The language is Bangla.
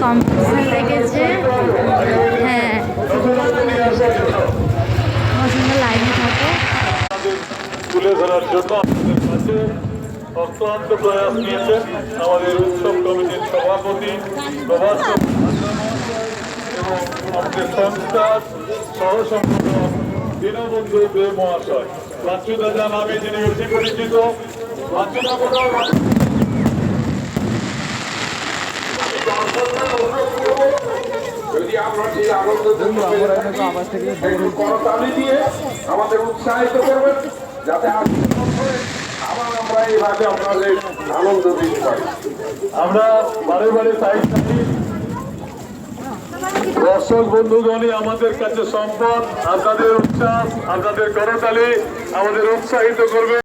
কম্পিটিশন লেগেছে। হ্যাঁ, তোমরা লাইনে থাকো। তুলে ধরার জন্য আমাদের কাছে অক্লান্ত প্রয়াস নিয়েছেন আমাদের উৎসব কমিটির সভাপতি প্রভাস এবং আমাদের সংস্থার সহ সম্পাদক দীনবন্ধু দে মহাশয়। বাচ্চুদাদা নামে যিনি বেশি পরিচিত। বাচ্চুদা কোথাও যদি আমরা সেই আনন্দ করতালি দিয়ে আমাদের উৎসাহিত করবেন, যাতে আবার আমরা এইভাবে আপনাদের আনন্দ দিতে পারি। আমরা বারে বারে চাই দর্শক বন্ধুগণই আমাদের কাছে সম্পদ। আপনাদের উচ্ছ্বাস, আপনাদের করতালি আমাদের উৎসাহিত করবে।